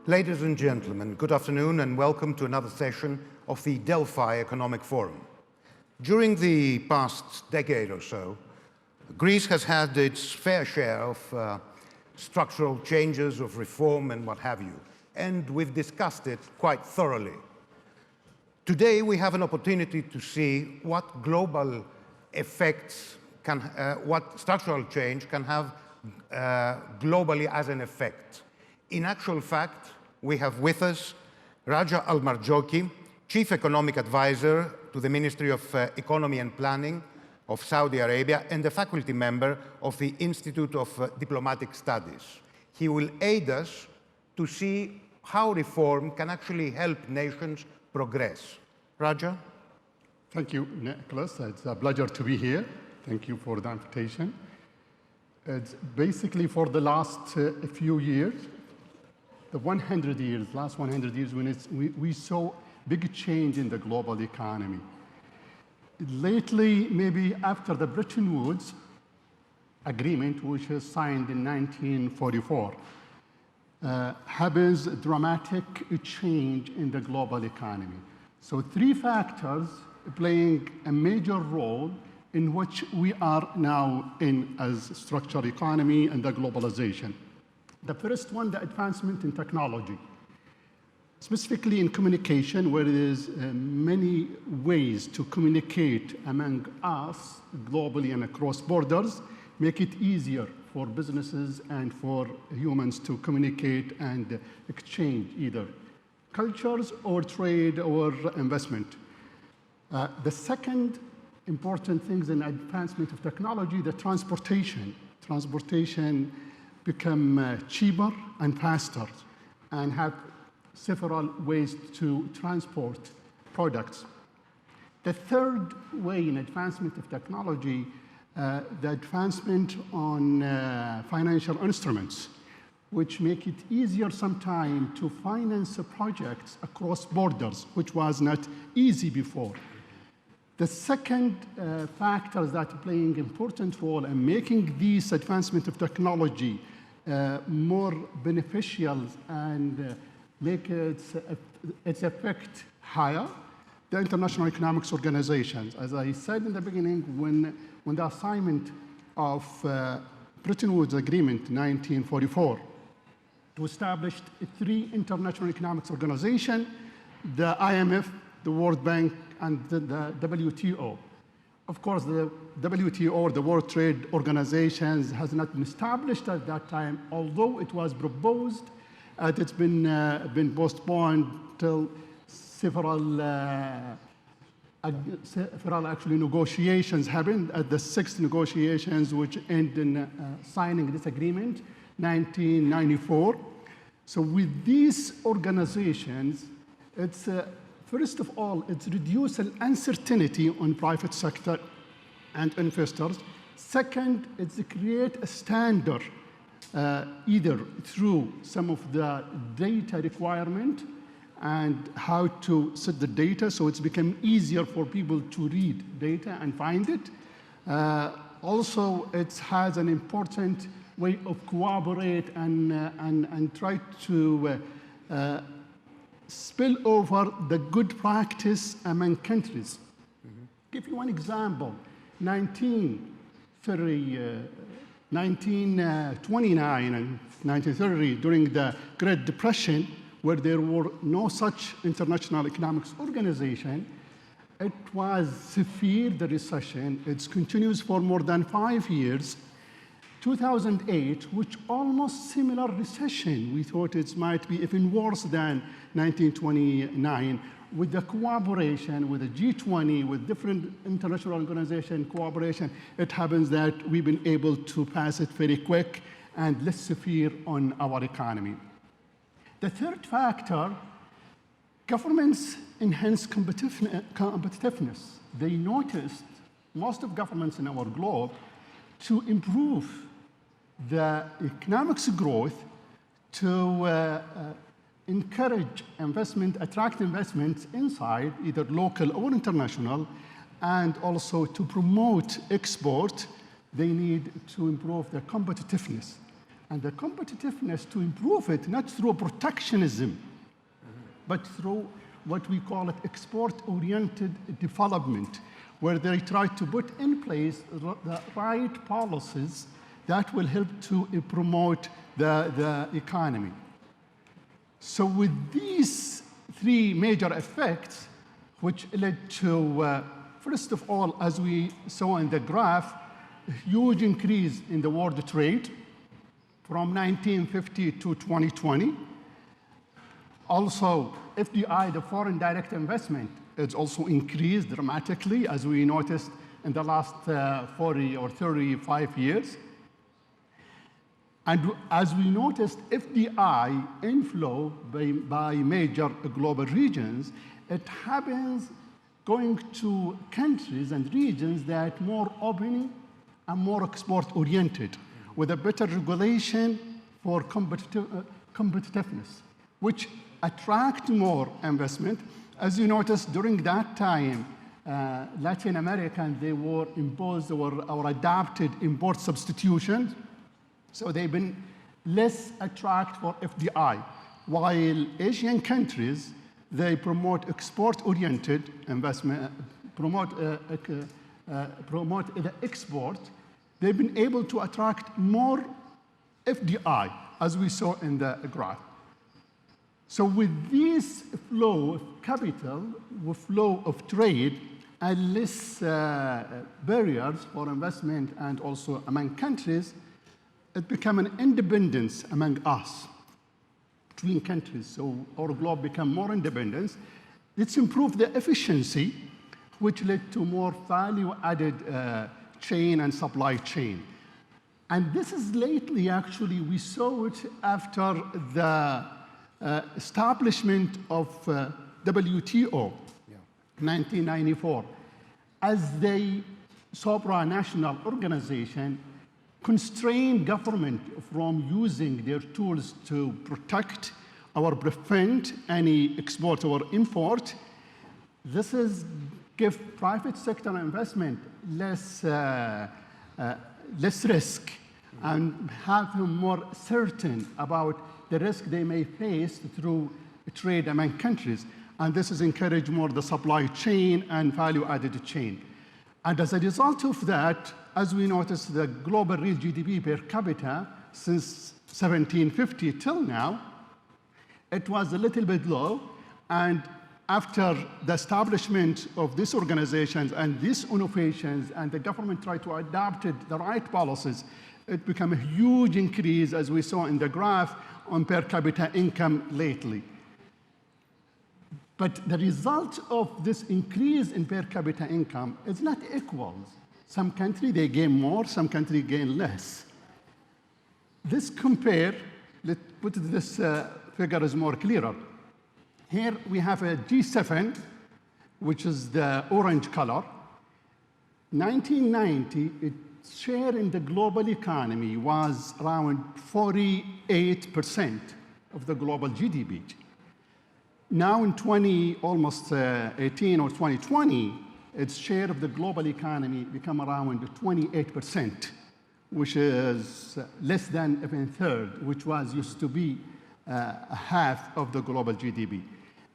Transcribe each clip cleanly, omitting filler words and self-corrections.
Ladies and gentlemen, good afternoon and welcome to another session of the Delphi Economic Forum. During the past decade or so, Greece has had its fair share of structural changes, of reform and what have you, and we've discussed it quite thoroughly. Today we have an opportunity to see what global effects what structural change can have globally as an effect. In actual fact, we have with us Raja Almarzoqi, Chief Economic Advisor to the Ministry of Economy and Planning of Saudi Arabia and a faculty member of the Institute of Diplomatic Studies. He will aid us to see how reform can actually help nations progress. Raja? Thank you, Nicholas. It's a pleasure to be here. Thank you for the invitation. It's basically for the last few years, the last 100 years, when we saw big change in the global economy. Lately, maybe after the Bretton Woods agreement, which was signed in 1944, happens a dramatic change in the global economy. So three factors playing a major role in which we are now in as structured economy and the globalization. The first one, the advancement in technology, specifically in communication, where there is many ways to communicate among us globally and across borders, make it easier for businesses and for humans to communicate and exchange either cultures or trade or investment. The second important things in advancement of technology, the transportation. Transportation become cheaper and faster and have several ways to transport products. The third way in advancement of technology, the advancement on financial instruments, which make it easier sometimes to finance projects across borders, which was not easy before. The second factor that playing important role in making this advancement of technology more beneficial and make its effect higher, the international economics organizations. As I said in the beginning, when the assignment of Bretton Woods Agreement in 1944 to establish three international economics organizations, the IMF, the World Bank, and the WTO. Of course, the WTO, the World Trade Organization, has not been established at that time, although it was proposed, and it's been postponed till several actually negotiations happened at the sixth negotiations, which end in signing this agreement, 1994. So with these organizations, it's first of all, it's reduce uncertainty on private sector and investors. Second, it's create a standard, either through some of the data requirement and how to set the data so it's become easier for people to read data and find it. Also, it has an important way of cooperate and try to spill over the good practice among countries. Give you one example. 1929 and 1930, during the Great Depression, where there were no such international economics organization, it was severe, the recession. It continues for more than 5 years. 2008, which almost similar recession. We thought it might be even worse than 1929. With the cooperation, with the G20, with different international organization cooperation, it happens that we've been able to pass it very quick and less severe on our economy. The third factor, governments enhance competitiveness. They noticed, most of governments in our globe, to improve the economics growth, to encourage investment, attract investments inside, either local or international, and also to promote export, they need to improve their competitiveness. and the competitiveness to improve it, not through protectionism, but through what we call it export-oriented development, where they try to put in place the right policies that will help to promote the economy. So with these three major effects, which led to, first of all, as we saw in the graph, a huge increase in the world trade from 1950 to 2020. Also, FDI, the foreign direct investment, it's also increased dramatically, as we noticed in the last 40 or 35 years. And as we noticed, FDI inflow by major global regions, it happens going to countries and regions that are more open and more export-oriented, with a better regulation for competitiveness, which attract more investment. As you noticed, during that time, Latin American, they were imposed or adopted import substitution. So they've been less attract for FDI, while Asian countries, they promote export-oriented investment, promote the export. They've been able to attract more FDI, as we saw in the graph. So with this flow of capital, with flow of trade, and less barriers for investment and also among countries, it became an independence among us, between countries. So our globe became more independent. It's improved the efficiency, which led to more value-added chain and supply chain. And this is lately, actually, we saw it after the establishment of WTO, 1994, as the supranational organization constrained government from using their tools to protect or prevent any export or import. This is give private sector investment less risk and have them more certain about the risk they may face through trade among countries. And this has encouraged more the supply chain and value-added chain. And as a result of that, as we noticed, the global real GDP per capita since 1750 till now, it was a little bit low. And after the establishment of these organizations and these innovations, and the government tried to adopt the right policies, it became a huge increase, as we saw in the graph, on per capita income lately. But the result of this increase in per capita income is not equal. Some countries, they gain more, some countries gain less. This compare, let's put this figure is more clearer. Here we have a G7, which is the orange color. 1990, its share in the global economy was around 48% of the global GDP. Now in almost 18 or 2020, its share of the global economy become around 28%, which is less than even a third, which was used to be a half of the global GDP.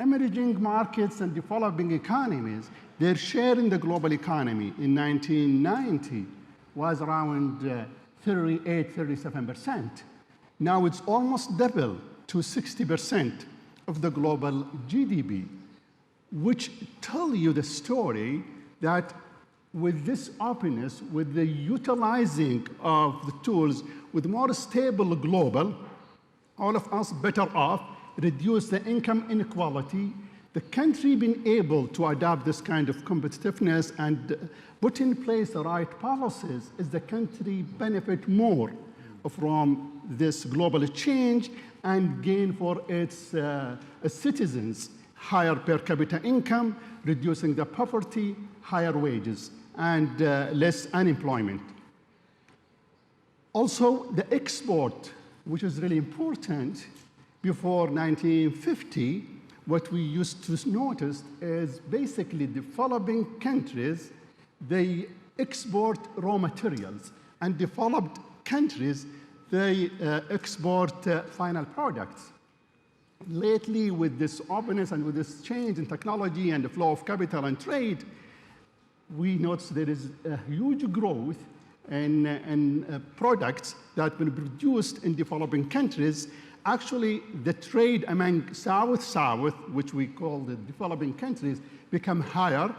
Emerging markets and developing economies, their share in the global economy in 1990 was around 38, 37%. Now it's almost double to 60% of the global GDP, which tell you the story that with this openness, with the utilizing of the tools, with more stable global, all of us better off, reduce the income inequality, the country being able to adopt this kind of competitiveness and put in place the right policies, is the country benefit more from this global change and gain for its citizens higher per capita income, reducing the poverty, higher wages, and less unemployment. Also, the export, which is really important, before 1950, what we used to notice is basically developing countries, they export raw materials, and developed countries, they export final products. Lately, with this openness and with this change in technology and the flow of capital and trade, we notice there is a huge growth in products that have been produced in developing countries. Actually, the trade among South-South, which we call the developing countries, become higher,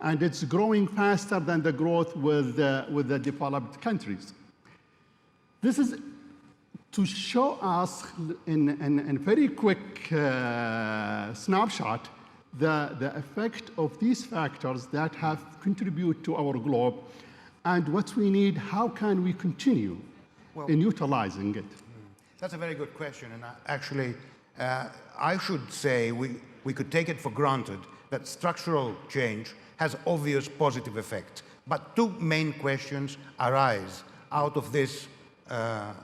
and it's growing faster than the growth with the developed countries. This is to show us in a very quick snapshot the effect of these factors that have contributed to our globe and what we need, how can we continue in utilizing it? That's a very good question, and actually, I should say we could take it for granted that structural change has obvious positive effects. But two main questions arise out of this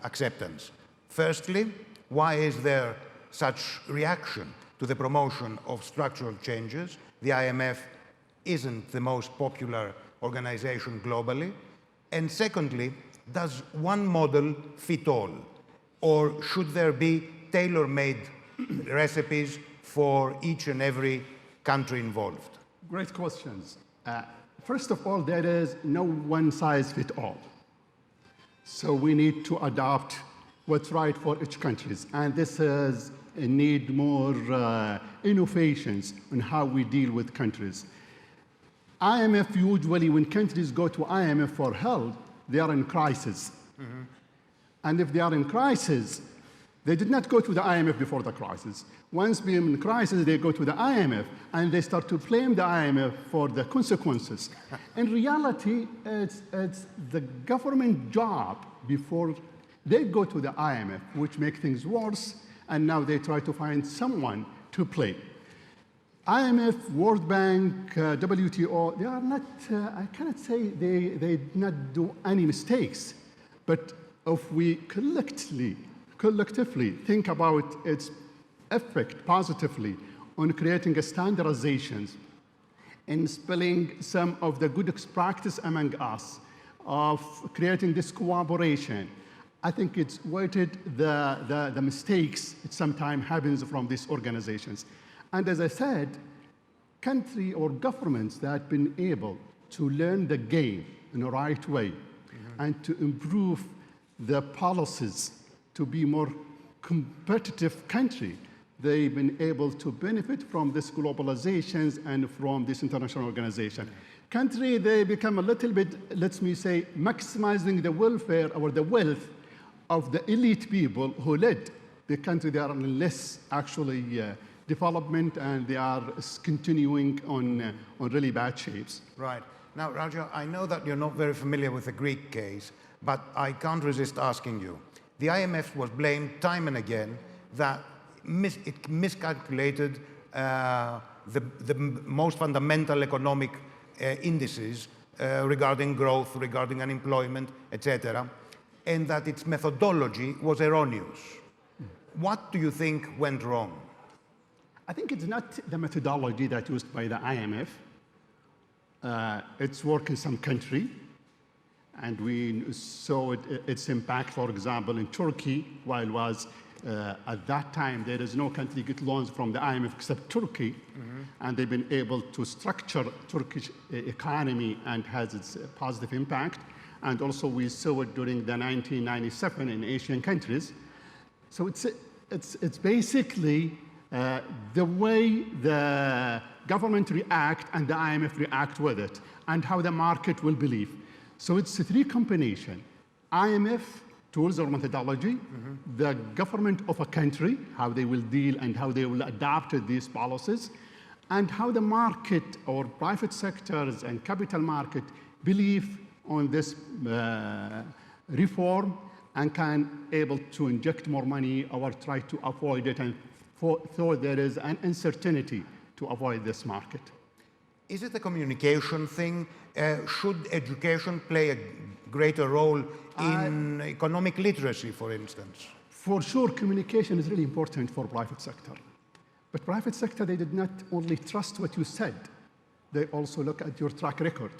acceptance. Firstly, why is there such reaction to the promotion of structural changes? The IMF isn't the most popular organization globally. And secondly, does one model fit all? Or should there be tailor-made recipes for each and every country involved? Great questions. First of all, there is no one-size-fits-all. So we need to adopt what's right for each country. And this is need more innovations on how we deal with countries. IMF usually, when countries go to IMF for help, they are in crisis. Mm-hmm. And if they are in crisis, they did not go to the IMF before the crisis. Once being in crisis, they go to the IMF, and they start to blame the IMF for the consequences. In reality, it's the government job before they go to the IMF, which makes things worse, and now they try to find someone to blame. IMF, World Bank, WTO, they are not, I cannot say they did not do any mistakes, but if we collectively think about its effect positively on creating a standardizations and spilling some of the good practice among us of creating this cooperation, I think it's weighted the mistakes that sometimes happens from these organizations. And as I said, country or governments that have been able to learn the game in the right way and to improve the policies to be more competitive country, they've been able to benefit from this globalizations and from this international organization. Country, they become a little bit, let me say, maximizing the welfare or the wealth of the elite people who led the country. They are in less actually development, and they are continuing on really bad shapes. Right. Now, Raja, I know that you're not very familiar with the Greek case, but I can't resist asking you. The IMF was blamed time and again that it miscalculated the most fundamental economic indices regarding growth, regarding unemployment, etc., and that its methodology was erroneous. What do you think went wrong? I think it's not the methodology that used by the IMF. It's work in some country, and we saw its impact, for example, in Turkey, while was at that time there is no country get loans from the IMF except Turkey, and they've been able to structure Turkish economy and has its positive impact. And also we saw it during the 1997 in Asian countries. So it's basically the way the government react and the IMF react with it, and how the market will believe. So it's a three combination: IMF tools or methodology, the government of a country, how they will deal and how they will adapt to these policies, and how the market or private sectors and capital market believe on this reform and can able to inject more money or try to avoid it, and so there is an uncertainty to avoid this market. Is it a communication thing? Should education play a greater role in economic literacy, for instance? For sure, communication is really important for private sector. But private sector, they did not only trust what you said, they also look at your track record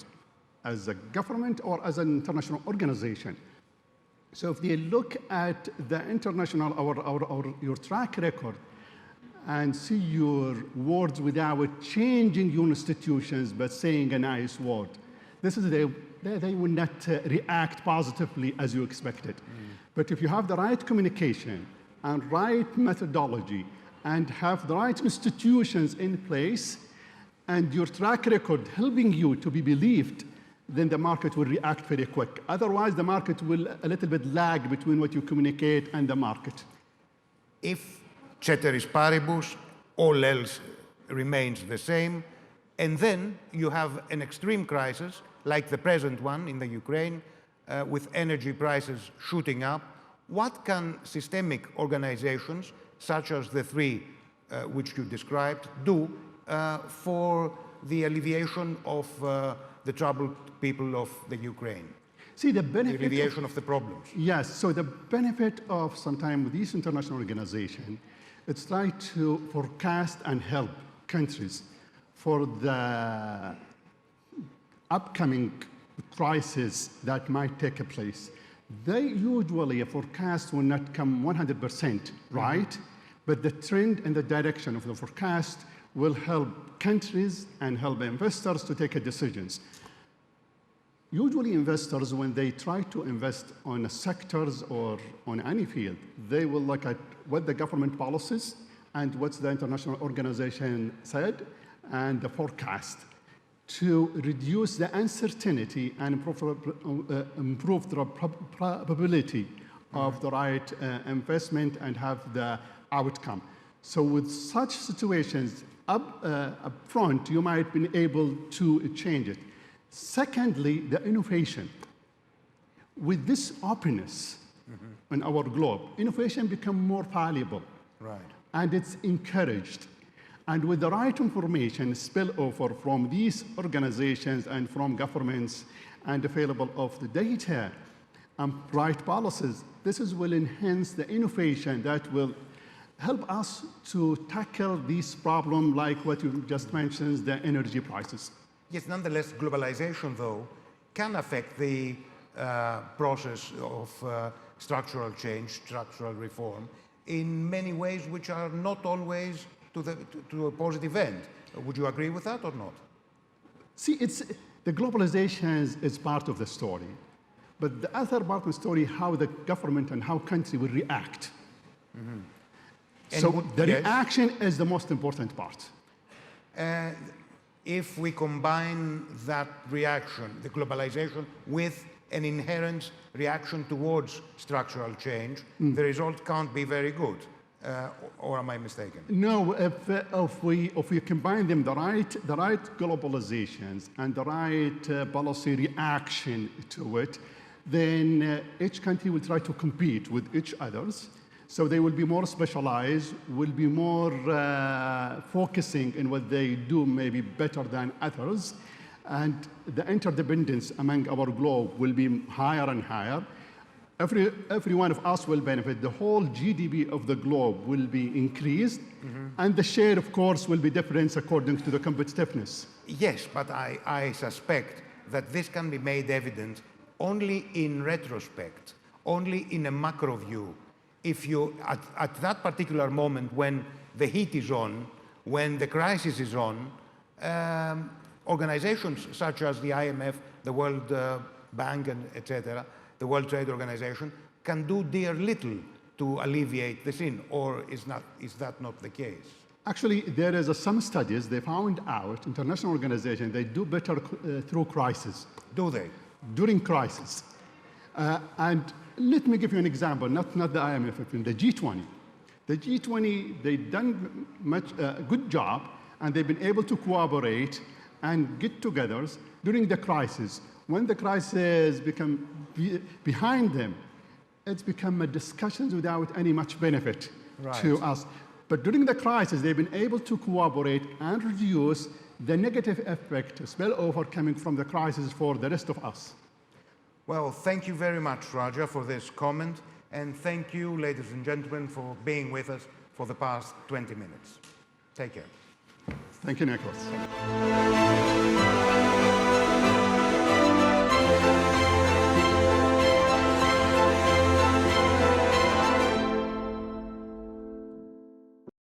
as a government or as an international organization. So if they look at the international, your track record, and see your words without changing your institutions, but saying a nice word, they will not react positively as you expected. But if you have the right communication and right methodology and have the right institutions in place and your track record helping you to be believed, then the market will react very quick. Otherwise, the market will a little bit lag between what you communicate and the market. If ceteris paribus, all else remains the same, and then you have an extreme crisis, like the present one in the Ukraine, with energy prices shooting up, what can systemic organizations, such as the three which you described, do for the alleviation of the troubled people of the Ukraine? See, the benefit the alleviation of the problems. Yes, so the benefit of sometimes with these international organizations, it's try to forecast and help countries for the upcoming crisis that might take place. They usually, a forecast will not come 100% right, but the trend and the direction of the forecast will help countries and help investors to take decisions. Usually investors, when they try to invest on sectors or on any field, they will look at what the government policies and what the international organization said and the forecast to reduce the uncertainty and improve the probability of the right investment and have the outcome. So with such situations up front, you might be able to change it. Secondly, the innovation. With this openness in our globe, innovation becomes more valuable. Right. And it's encouraged. And with the right information spillover from these organizations and from governments and available of the data and right policies, this will enhance the innovation that will help us to tackle these problems like what you just mentioned, the energy prices. Yes, nonetheless, globalization, though, can affect the process of structural change, structural reform, in many ways which are not always to a positive end. Would you agree with that or not? See, the globalization is part of the story. But the other part of the story, how the government and how country will react. So the reaction is the most important part. If we combine that reaction, the globalization, with an inherent reaction towards structural change, the result can't be very good. Or am I mistaken? No, if we combine them, the right globalizations and the right policy reaction to it, then each country will try to compete with each others. So they will be more specialized, will be more focusing in what they do maybe better than others. And the interdependence among our globe will be higher and higher. Every one of us will benefit. The whole GDP of the globe will be increased. And the share, of course, will be different according to the competitiveness. Yes, but I suspect that this can be made evident only in retrospect, only in a macro view. If you, at that particular moment when the heat is on, when the crisis is on, organizations such as the IMF, the World Bank, and etc., the World Trade Organization, can do dear little to alleviate the sin, or is that not the case? Actually, there is some studies, they found out, international organizations, they do better through crisis. Do they? During crisis. And let me give you an example, not the IMF, the G20. The G20, they've done a good job, and they've been able to cooperate and get together during the crisis. When the crisis become behind them, it's become a discussion without any much benefit to us. But during the crisis, they've been able to cooperate and reduce the negative effect, spillover coming from the crisis for the rest of us. Well, thank you very much, Raja, for this comment. And thank you, ladies and gentlemen, for being with us for the past 20 minutes. Take care. Thank you, Nikos.